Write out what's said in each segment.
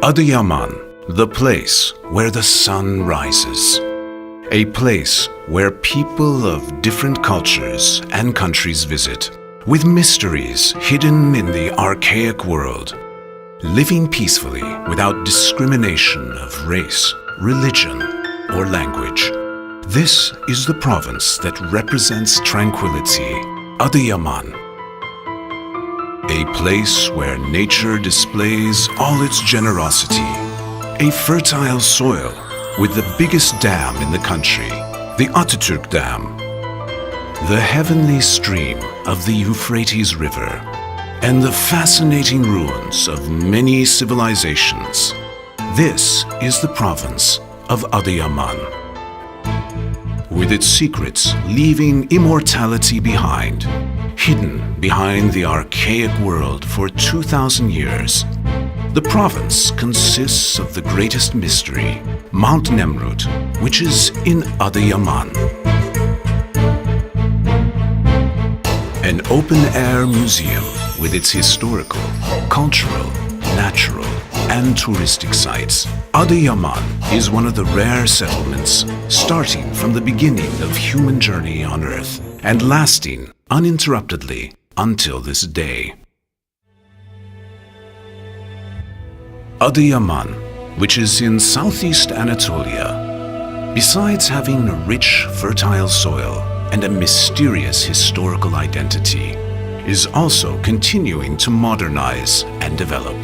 Adıyaman, the place where the sun rises. A place where people of different cultures and countries visit, with mysteries hidden in the archaic world, living peacefully without discrimination of race, religion, or language. This is the province that represents tranquility, Adıyaman. A place where nature displays all its generosity. A fertile soil with the biggest dam in the country, the Atatürk Dam. The heavenly stream of the Euphrates River, and the fascinating ruins of many civilizations. This is the province of Adıyaman. With its secrets leaving immortality behind, hidden behind the archaic world for 2,000 years, the province consists of the greatest mystery, Mount Nemrut, which is in Adıyaman. An open-air museum with its historical, cultural, natural, and touristic sites. Adıyaman is one of the rare settlements starting from the beginning of human journey on Earth and lasting uninterruptedly until this day. Adıyaman, which is in southeast Anatolia, besides having a rich, fertile soil and a mysterious historical identity, is also continuing to modernize and develop.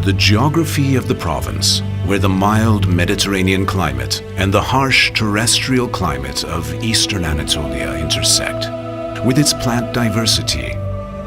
The geography of the province, where the mild Mediterranean climate and the harsh terrestrial climate of eastern Anatolia intersect, with its plant diversity,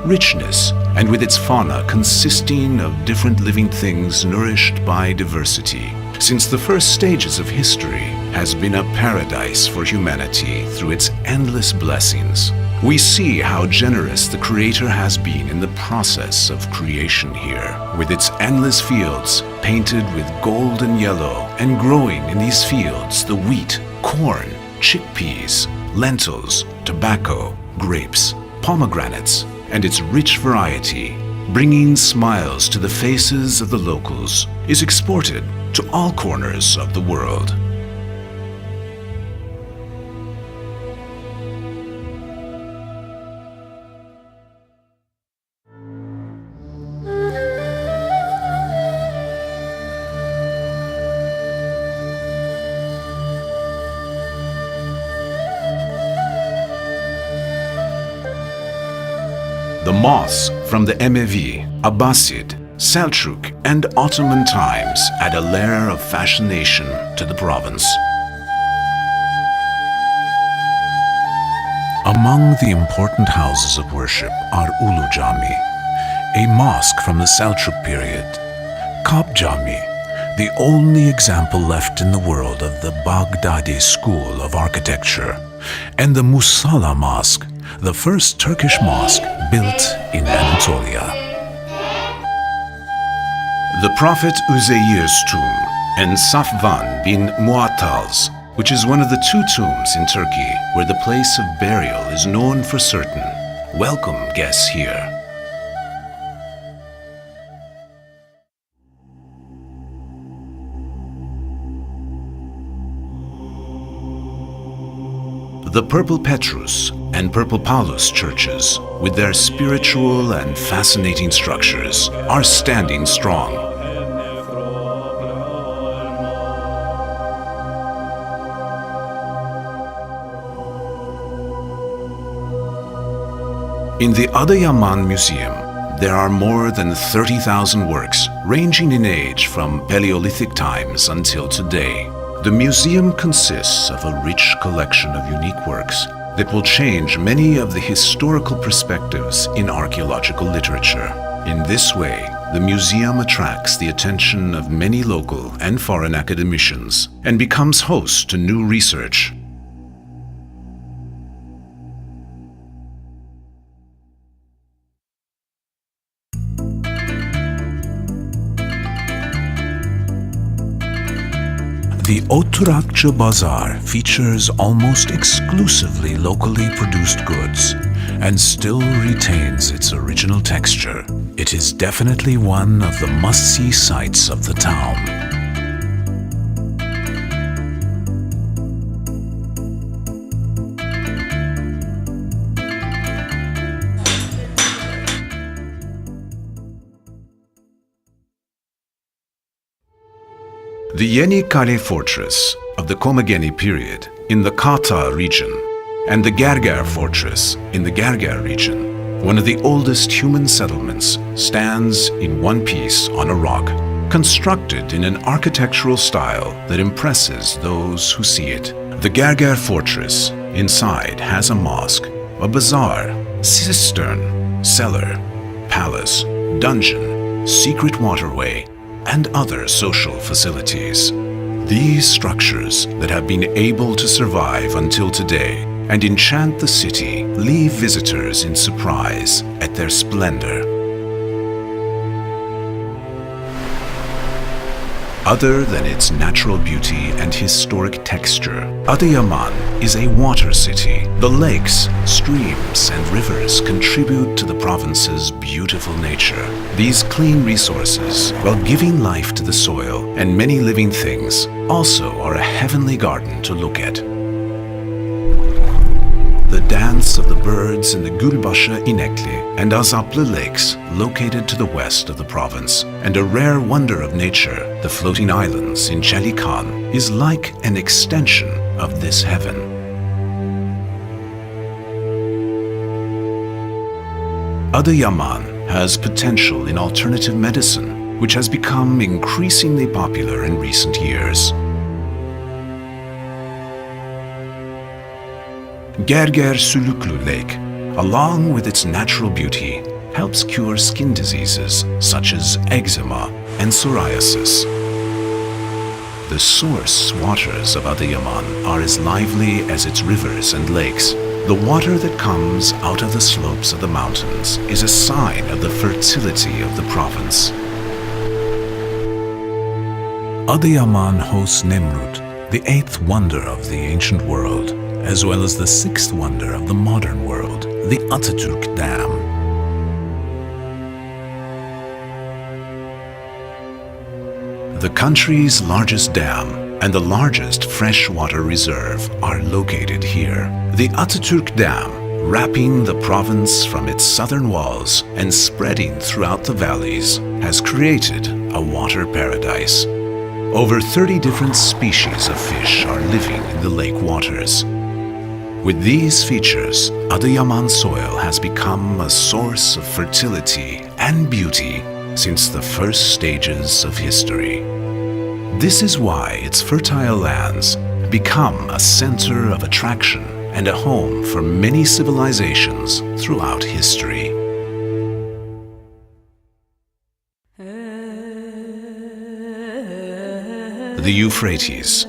richness, and with its fauna consisting of different living things nourished by diversity, since the first stages of history has been a paradise for humanity through its endless blessings. We see how generous the Creator has been in the process of creation here, with its endless fields painted with gold and yellow, and growing in these fields the wheat, corn, chickpeas, lentils, tobacco, grapes, pomegranates, and its rich variety, bringing smiles to the faces of the locals, is exported to all corners of the world. The mosque from the Emevi, Abbasid, Selçuk, and Ottoman times add a layer of fascination to the province. Among the important houses of worship are Ulu Cami, a mosque from the Selçuk period, Kap Cami, the only example left in the world of the Baghdadi school of architecture, and the Musalla Mosque, the first Turkish mosque built in Anatolia. The Prophet Uzeyr's tomb and Safvan bin Muattal's, which is one of the two tombs in Turkey where the place of burial is known for certain, welcome guests here. The Purple Petrus and Purple Paulus churches, with their spiritual and fascinating structures, are standing strong. In the Adıyaman Museum, there are more than 30,000 works ranging in age from Paleolithic times until today. The museum consists of a rich collection of unique works that will change many of the historical perspectives in archaeological literature. In this way, the museum attracts the attention of many local and foreign academicians and becomes host to new research. The Oturakçı Bazaar features almost exclusively locally produced goods, and still retains its original texture. It is definitely one of the must-see sights of the town. The Yenikale Fortress of the Komageni period in the Kata region and the Gerger Fortress in the Gerger region, one of the oldest human settlements, stands in one piece on a rock, constructed in an architectural style that impresses those who see it. The Gerger Fortress inside has a mosque, a bazaar, cistern, cellar, palace, dungeon, secret waterway, and other social facilities. These structures that have been able to survive until today and enchant the city leave visitors in surprise at their splendor. Other than its natural beauty and historic texture, Adıyaman is a water city. The lakes, streams, and rivers contribute to the province's beautiful nature. These clean resources, while giving life to the soil and many living things, also are a heavenly garden to look at. The dance of the birds in the Gulbaşı İnekli and Azaplı lakes, located to the west of the province, and a rare wonder of nature, the floating islands in Çelikan, is like an extension of this heaven. Adıyaman has potential in alternative medicine, which has become increasingly popular in recent years. Gerger Sülüklü Lake, along with its natural beauty, helps cure skin diseases such as eczema and psoriasis. The source waters of Adıyaman are as lively as its rivers and lakes. The water that comes out of the slopes of the mountains is a sign of the fertility of the province. Adıyaman hosts Nemrut, the eighth wonder of the ancient world, as well as the sixth wonder of the modern world, the Atatürk Dam. The country's largest dam and the largest freshwater reserve are located here. The Atatürk Dam, wrapping the province from its southern walls and spreading throughout the valleys, has created a water paradise. Over 30 different species of fish are living in the lake waters. With these features, Adıyaman soil has become a source of fertility and beauty since the first stages of history. This is why its fertile lands become a center of attraction and a home for many civilizations throughout history. The Euphrates.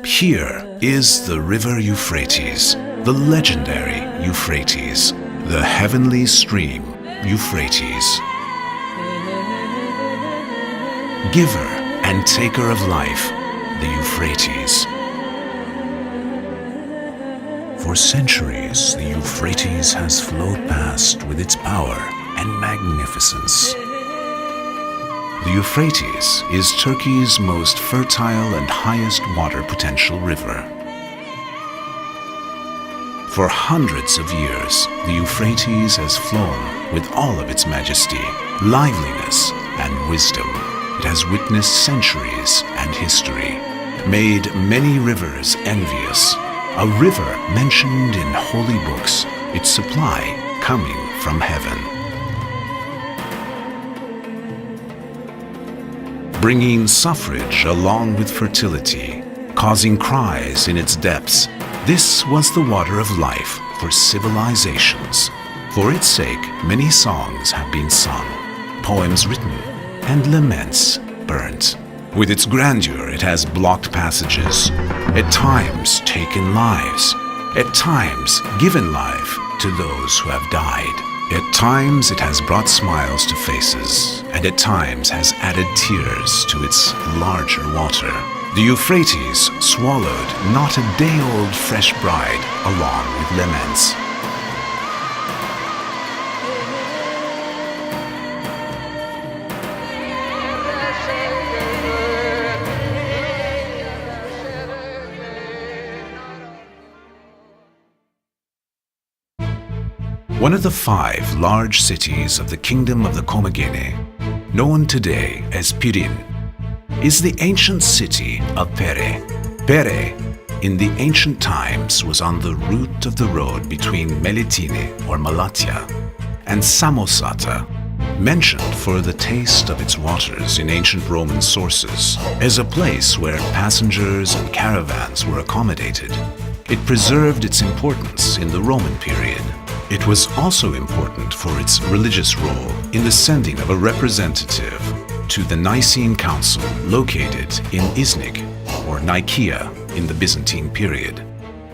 Here is the river Euphrates, the legendary Euphrates, the heavenly stream Euphrates. Giver and taker of life, the Euphrates. For centuries, the Euphrates has flowed past with its power and magnificence. The Euphrates is Turkey's most fertile and highest water potential river. For hundreds of years, the Euphrates has flown with all of its majesty, liveliness, and wisdom. It has witnessed centuries and history, made many rivers envious, a river mentioned in holy books, its supply coming from heaven. Bringing suffrage along with fertility, causing cries in its depths, this was the water of life for civilizations. For its sake, many songs have been sung, poems written, and laments burnt. With its grandeur, it has blocked passages, at times taken lives, at times given life to those who have died. At times it has brought smiles to faces, and at times has added tears to its larger water. The Euphrates swallowed not a day-old fresh bride along with laments. one of the 5 large cities of the Kingdom of the Commagene, known today as Pirin, is the ancient city of Pere. Pere, in the ancient times, was on the route of the road between Melitene or Malatya and Samosata, mentioned for the taste of its waters in ancient Roman sources, as a place where passengers and caravans were accommodated. It preserved its importance in the Roman period. It was also important for its religious role in the sending of a representative to the Nicene Council located in Iznik, or Nicaea, in the Byzantine period.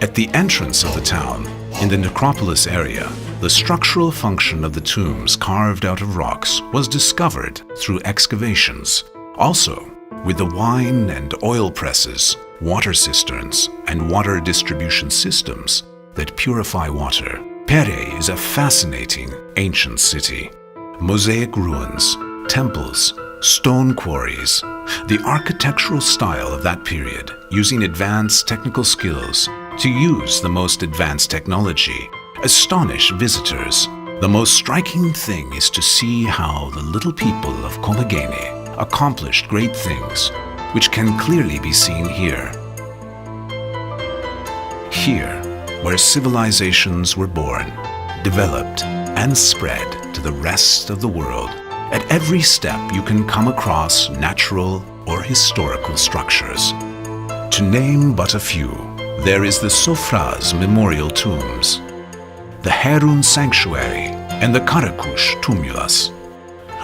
At the entrance of the town, in the necropolis area, the structural function of the tombs carved out of rocks was discovered through excavations. Also, with the wine and oil presses, water cisterns, and water distribution systems that purify water, Pere is a fascinating ancient city. Mosaic ruins, temples, stone quarries, the architectural style of that period, using advanced technical skills to use the most advanced technology, astonish visitors. The most striking thing is to see how the little people of Commagene accomplished great things, which can clearly be seen here. Here, where civilizations were born, developed, and spread to the rest of the world. At every step you can come across natural or historical structures. To name but a few, there is the Sofraz memorial tombs, the Herun sanctuary, and the Karakush tumulus.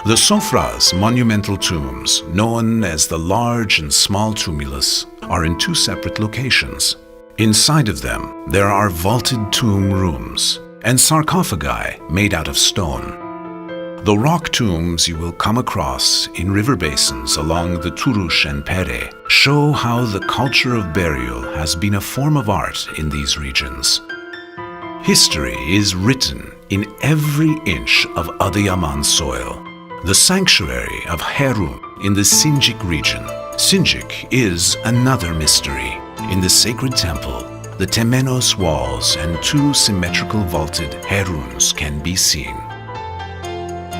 The Sofraz monumental tombs, known as the large and small tumulus, are in 2 separate locations. Inside of them, there are vaulted tomb rooms and sarcophagi made out of stone. The rock tombs you will come across in river basins along the Turush and Pere show how the culture of burial has been a form of art in these regions. History is written in every inch of Adıyaman soil. The sanctuary of Herun in the Sinjik region. Sinjik is another mystery. In the sacred temple, the temenos walls and 2 symmetrical vaulted Heruns can be seen.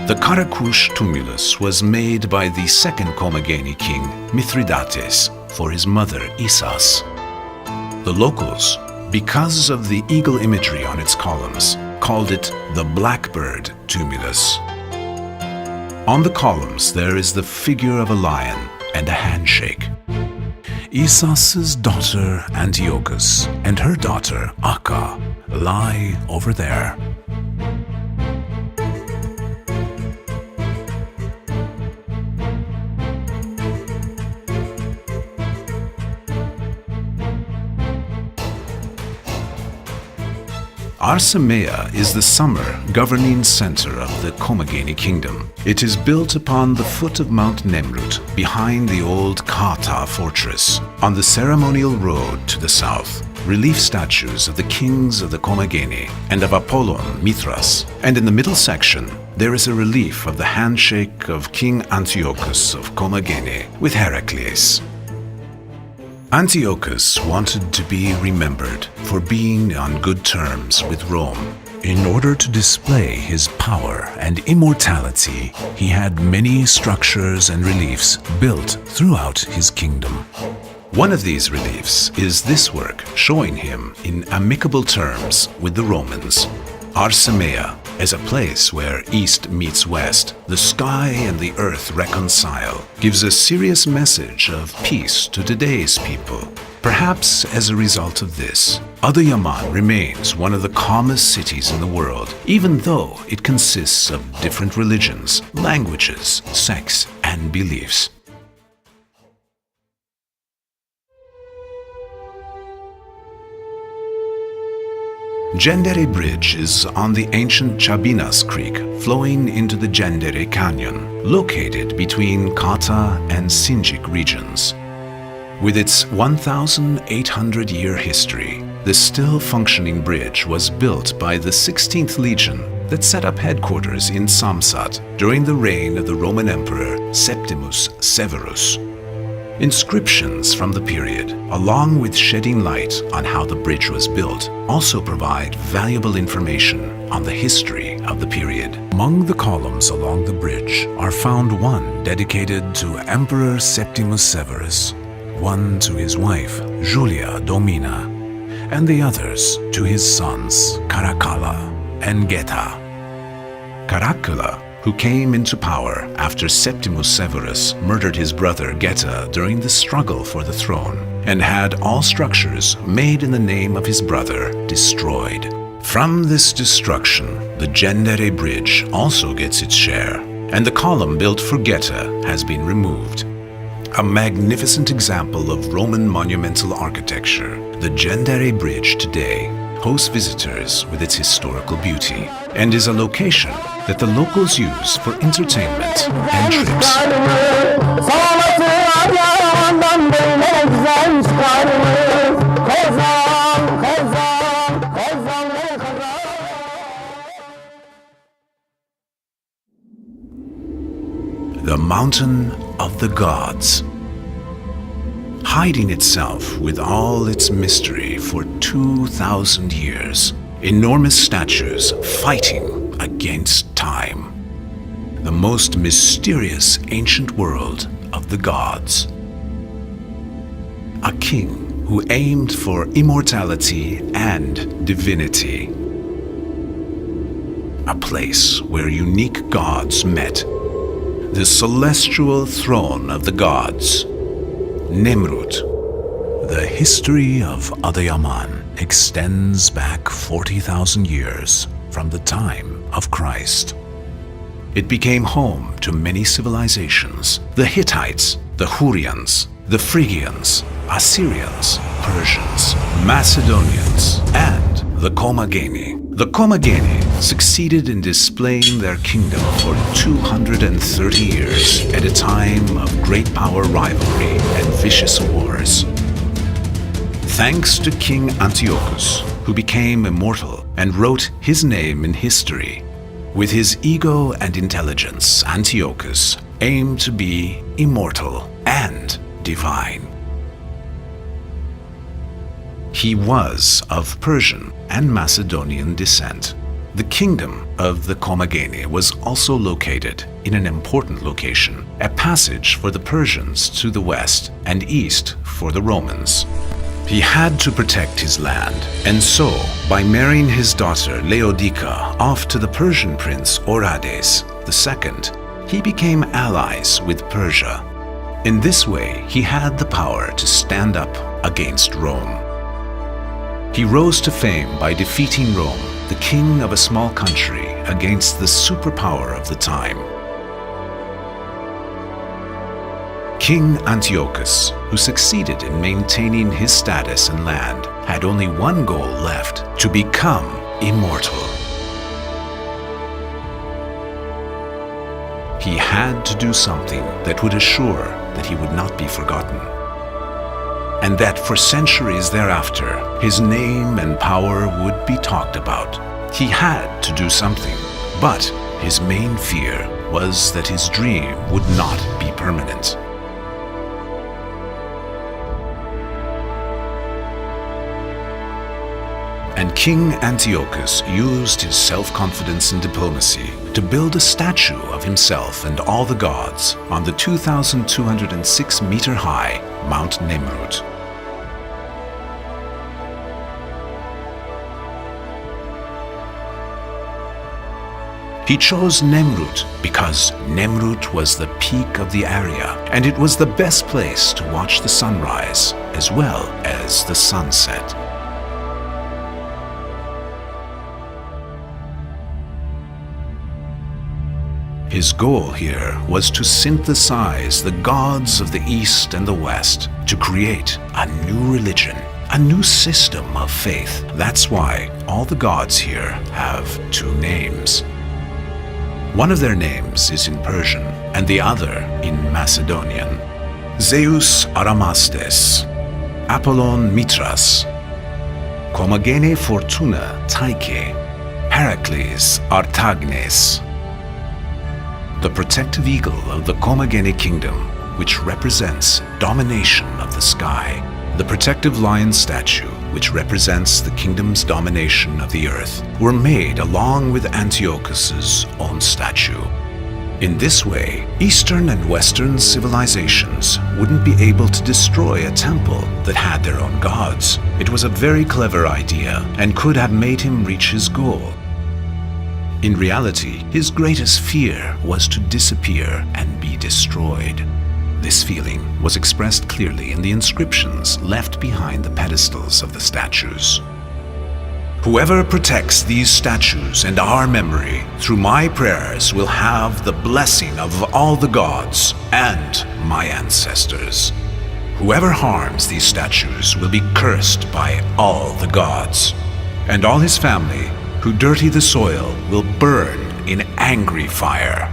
The Karakush tumulus was made by the second Commagene king, Mithridates, for his mother Isas. The locals, because of the eagle imagery on its columns, called it the Blackbird tumulus. On the columns there is the figure of a lion and a handshake. Isas's daughter Antiochus and her daughter Akka lie over there. Arsamea is the summer governing center of the Commagene kingdom. It is built upon the foot of Mount Nemrut, behind the old Kata fortress. On the ceremonial road to the south, relief statues of the kings of the Commagene and of Apollon Mithras. And in the middle section, there is a relief of the handshake of King Antiochus of Commagene with Heracles. Antiochus wanted to be remembered for being on good terms with Rome. In order to display his power and immortality, he had many structures and reliefs built throughout his kingdom. One of these reliefs is this work showing him in amicable terms with the Romans. Arsamea, as a place where east meets west, the sky and the earth reconcile, gives a serious message of peace to today's people. Perhaps as a result of this, Adıyaman remains one of the calmest cities in the world, even though it consists of different religions, languages, sects, and beliefs. Gendere Bridge is on the ancient Chabinas Creek, flowing into the Gendere Canyon, located between Kata and Sinjik regions. With its 1,800-year history, the still functioning bridge was built by the 16th Legion that set up headquarters in Samsat during the reign of the Roman Emperor Septimus Severus. Inscriptions from the period, along with shedding light on how the bridge was built, also provide valuable information on the history of the period. Among the columns along the bridge are found one dedicated to Emperor Septimus Severus, one to his wife Julia Domina, and the others to his sons Caracalla and Geta. Caracalla, who came into power after Septimus Severus murdered his brother Geta during the struggle for the throne, and had all structures made in the name of his brother destroyed. From this destruction, the Gendere Bridge also gets its share, and the column built for Geta has been removed. A magnificent example of Roman monumental architecture, the Gendere Bridge today hosts visitors with its historical beauty and is a location that the locals use for entertainment and trips. The Mountain of the Gods, hiding itself with all its mystery for 2,000 years, enormous statues fighting against time. The most mysterious ancient world of the gods. A king who aimed for immortality and divinity. A place where unique gods met. The celestial throne of the gods, Nemrut. The history of Adıyaman extends back 40,000 years from the time of Christ. It became home to many civilizations: the Hittites, the Hurrians, the Phrygians, Assyrians, Persians, Macedonians, and the Commagene. The Commagene succeeded in displaying their kingdom for 230 years at a time of great power rivalry and vicious wars. Thanks to King Antiochus, who became immortal and wrote his name in history. With his ego and intelligence, Antiochus aimed to be immortal and divine. He was of Persian and Macedonian descent. The kingdom of the Commagene was also located in an important location, a passage for the Persians to the west and east for the Romans. He had to protect his land, and so, by marrying his daughter Laodica off to the Persian prince Orodes II, he became allies with Persia. In this way, he had the power to stand up against Rome. He rose to fame by defeating Rome, the king of a small country, against the superpower of the time. King Antiochus, who succeeded in maintaining his status and land, had only one goal left: to become immortal. He had to do something that would assure that he would not be forgotten, and that for centuries thereafter, his name and power would be talked about. He had to do something, but his main fear was that his dream would not be permanent. And King Antiochus used his self-confidence and diplomacy to build a statue of himself and all the gods on the 2,206-meter-high Mount Nemrut. He chose Nemrut because Nemrut was the peak of the area, and it was the best place to watch the sunrise as well as the sunset. His goal here was to synthesize the gods of the East and the West to create a new religion, a new system of faith. That's why all the gods here have two names. One of their names is in Persian and the other in Macedonian. Zeus Aramastes, Apollon Mithras, Commagene Fortuna Tyche, Heracles Artagnes. The protective eagle of the Commagene kingdom, which represents domination of the sky. The protective lion statue which represents the kingdom's domination of the earth, were made along with Antiochus's own statue. In this way, Eastern and Western civilizations wouldn't be able to destroy a temple that had their own gods. It was a very clever idea and could have made him reach his goal. In reality, his greatest fear was to disappear and be destroyed. This feeling was expressed clearly in the inscriptions left behind the pedestals of the statues. Whoever protects these statues and our memory through my prayers will have the blessing of all the gods and my ancestors. Whoever harms these statues will be cursed by all the gods, and all his family who dirty the soil will burn in angry fire.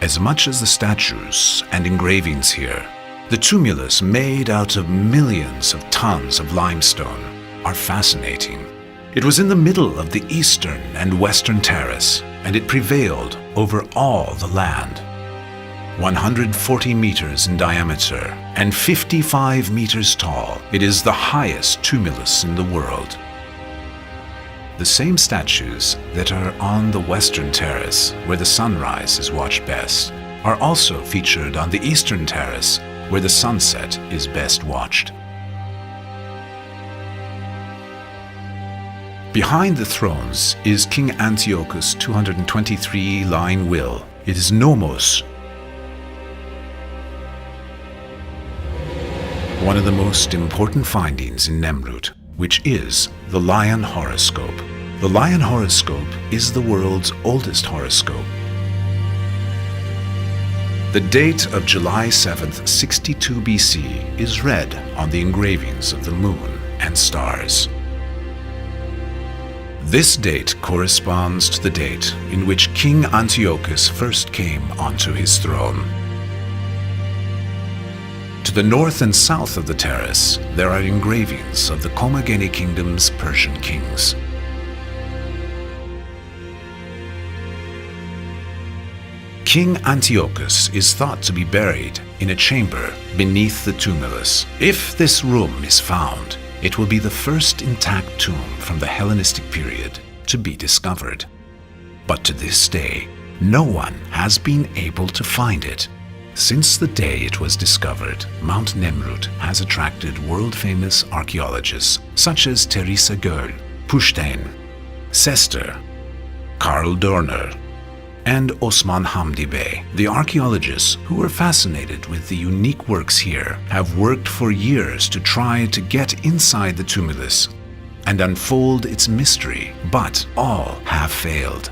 As much as the statues and engravings here, the tumulus made out of millions of tons of limestone are fascinating. It was in the middle of the eastern and western terrace, and it prevailed over all the land. 140 meters in diameter and 55 meters tall, it is the highest tumulus in the world. The same statues that are on the western terrace, where the sunrise is watched best, are also featured on the eastern terrace, where the sunset is best watched. Behind the thrones is King Antiochus' 223-line will. It is Nomos, one of the most important findings in Nemrut, which is the Lion horoscope. The Lion horoscope is the world's oldest horoscope. The date of July 7th, 62 BC is read on the engravings of the moon and stars. This date corresponds to the date in which King Antiochus first came onto his throne. To the north and south of the terrace, there are engravings of the Commagene Kingdom's Persian kings. King Antiochus is thought to be buried in a chamber beneath the tumulus. If this room is found, it will be the first intact tomb from the Hellenistic period to be discovered. But to this day, no one has been able to find it. Since the day it was discovered, Mount Nemrut has attracted world-famous archaeologists such as Theresa Göll, Pushtain, Sester, Karl Dorner, and Osman Hamdi Bey. The archaeologists who were fascinated with the unique works here have worked for years to try to get inside the tumulus and unfold its mystery, but all have failed.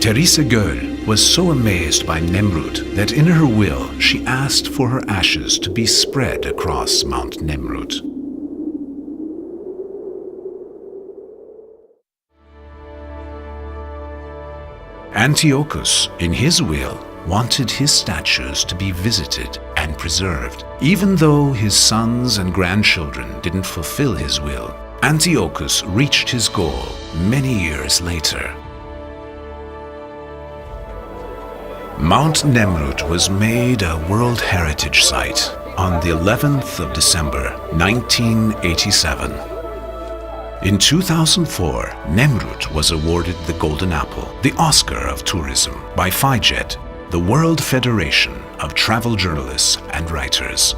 Theresa Göll was so amazed by Nemrut that in her will she asked for her ashes to be spread across Mount Nemrut. Antiochus, in his will, wanted his statues to be visited and preserved. Even though his sons and grandchildren didn't fulfill his will, Antiochus reached his goal many years later. Mount Nemrut was made a World Heritage Site on the 11th of December, 1987. In 2004, Nemrut was awarded the Golden Apple, the Oscar of tourism, by FIJET, the World Federation of Travel Journalists and Writers.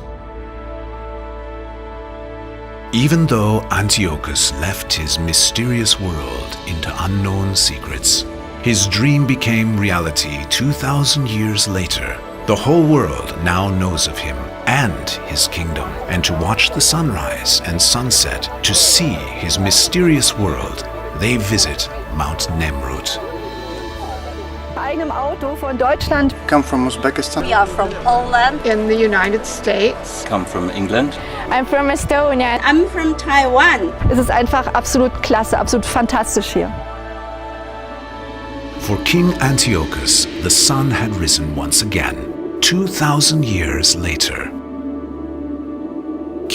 Even though Antiochus left his mysterious world into unknown secrets, his dream became reality 2,000 years later. The whole world now knows of him and his kingdom, and to watch the sunrise and sunset, to see his mysterious world, they visit Mount Nemrut. Eigenem Auto von Deutschland. Come from Uzbekistan. We are from Poland. In the United States. Come from England. I'm from Estonia. I'm from Taiwan. Es ist einfach absolut klasse, absolut fantastisch hier. For King Antiochus, the sun had risen once again, 2,000 years later.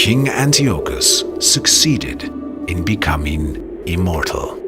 King Antiochus succeeded in becoming immortal.